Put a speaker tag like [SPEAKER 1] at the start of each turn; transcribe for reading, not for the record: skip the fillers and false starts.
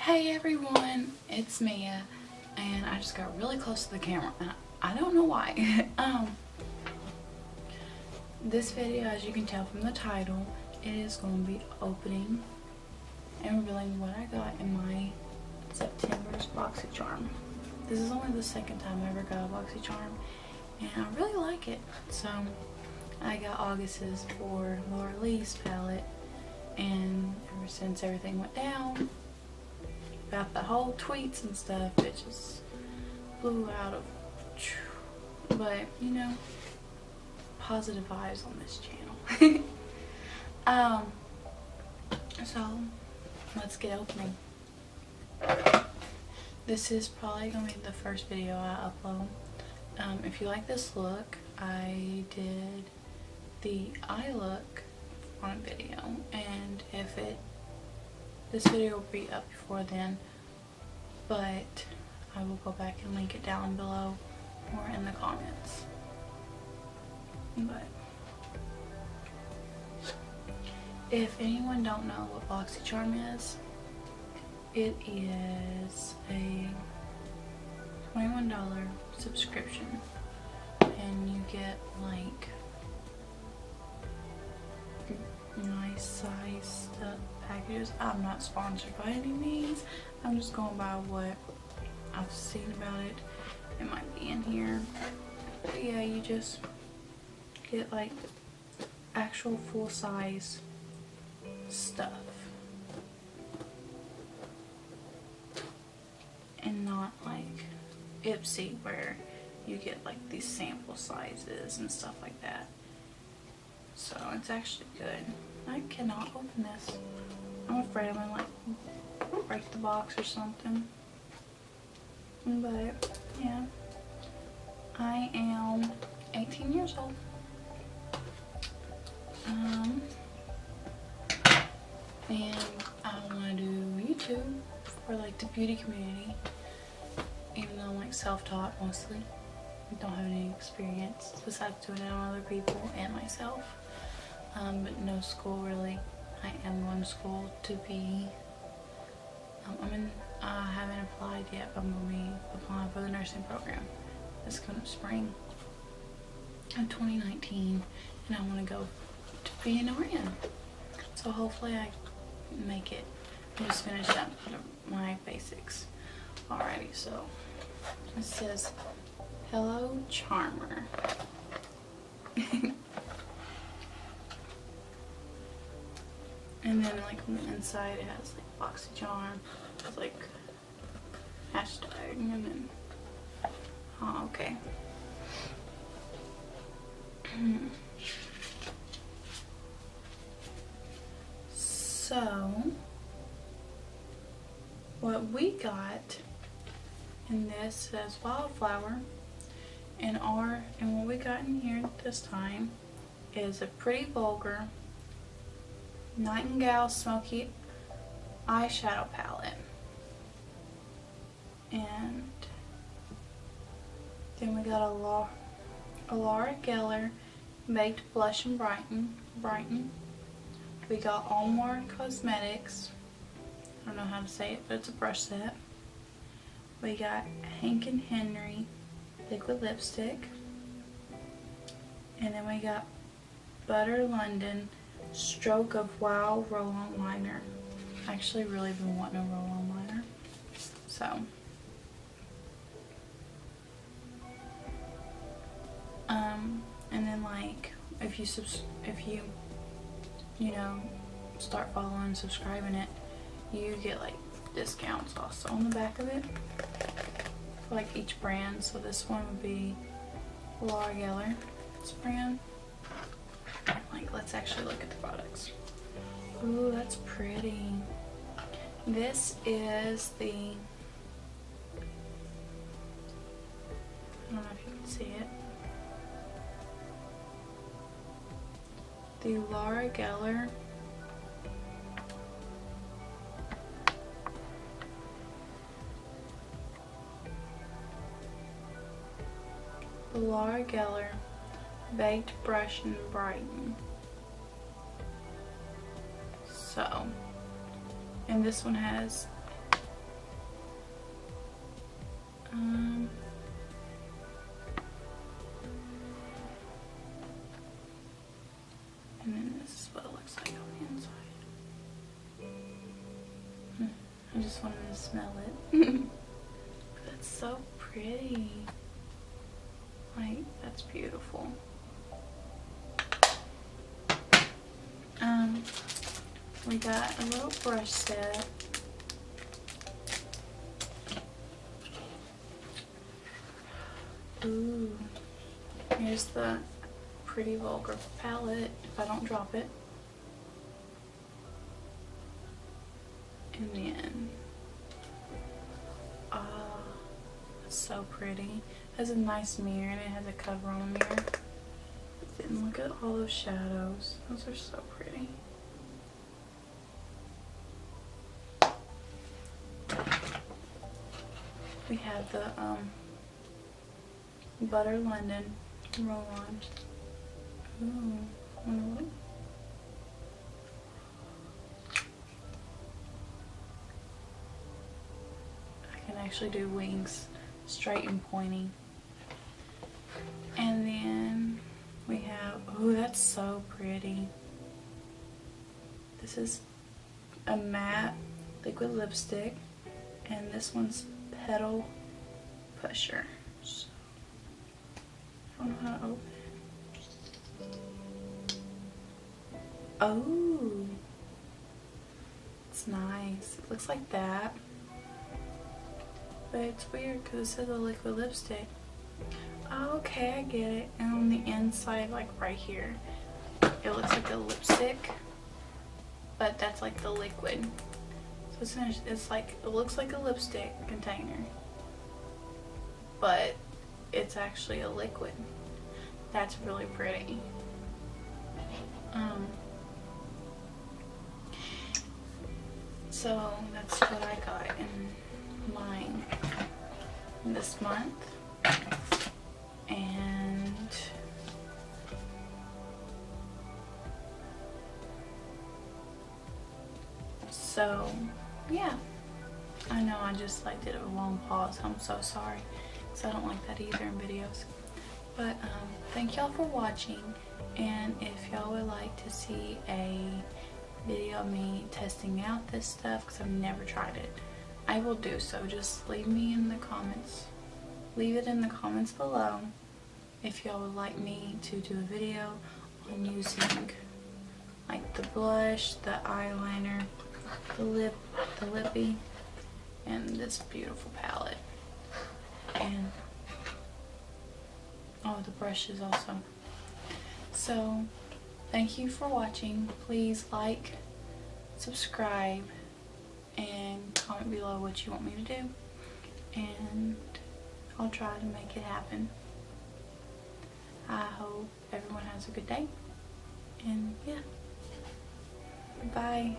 [SPEAKER 1] Hey everyone, it's Mia, and I just got really close to the camera, and I don't know why. This video, as you can tell from the title, it is going to be opening and revealing what I got in my September's Boxy charm. This is only the second time I ever got a Boxy charm, and I really like it. So I got August's for the release palette, and ever since everything went down about the whole tweets and stuff, it just blew out of, but you know, positive vibes on this channel. So let's get opening. This is probably gonna be the first video I upload. If you like this look, I did the eye look on a video, and this video will be up before then, but I will go back and link it down below or in the comments. But if anyone don't know what BoxyCharm is, it is a $21 subscription, and you get like nice size packages. I'm not sponsored by any means. I'm just going by what I've seen about it. It might be in here. But yeah, you just get like actual full size stuff, and not like Ipsy where you get like these sample sizes and stuff like that. So it's actually good. I cannot open this. I'm afraid I'm gonna like break the box or something. But yeah, I am 18 years old. And I want to do YouTube for like the beauty community, even though I'm like self-taught mostly. I don't have any experience besides doing it on other people and myself. But no school really. I am going to school to be, I haven't applied yet, but I'm going to be applying for the nursing program. It's coming up spring of 2019, and I want to go to be an RN. So hopefully I make it. I just finished up my basics. Alrighty, so it says, "Hello, Charmer." And then like on the inside it has like BoxyCharm. It's like hashtag, and then oh, okay. So what we got in this says Wildflower, and what we got in here this time is a Pretty Vulgar Nightingale Smoky eyeshadow palette, and then we got a Laura Geller Baked Blush and Brighten. We got Allmore Cosmetics, I don't know how to say it, but it's a brush set. We got Hank and Henry Liquid Lipstick, and then we got Butter London Stroke of Wow Roll-On Liner. I actually really been wanting a roll-on liner. So and then like if you you know, start following and subscribing it, you get like discounts also on the back of it for like each brand. So this one would be Laura Geller, this brand. Like, let's actually look at the products. Ooh, that's pretty. This is the, I don't know if you can see it, the Laura Geller Baked Brush and Brighten. So, and this one has And then this is what it looks like on the inside. I just wanted to smell it. That's so pretty. Like, that's beautiful. We got a little brush set. Ooh. Here's the Pretty Vulgar palette, if I don't drop it. And then, it's so pretty. It has a nice mirror and it has a cover on the mirror. Then look at all those shadows. Those are so pretty. We have the Butter London roll-on. Ooh, wanna look? I can actually do wings, straight and pointy. And then we have, oh, that's so pretty. This is a matte liquid lipstick, and this one's Petal Pusher. So, I don't know how to open it. Oh, it's nice. It looks like that, but it's weird because it says a liquid lipstick. Oh, okay, I get it. And on the inside, like right here, it looks like a lipstick, but that's like the liquid. So it's like, it looks like a lipstick container, but it's actually a liquid. That's really pretty. So that's what I got in mine this month. And so yeah, I know I just like did a long pause. I'm so sorry, because I don't like that either in videos. But thank y'all for watching, and if y'all would like to see a video of me testing out this stuff, because I've never tried it, I will do so. Just leave me in the comments. Leave it in the comments below if y'all would like me to do a video on using like the blush, the eyeliner, the lippy, and this beautiful palette. And oh, the brushes also. So thank you for watching. Please like, subscribe, and comment below what you want me to do, and I'll try to make it happen. I hope everyone has a good day, and yeah, bye.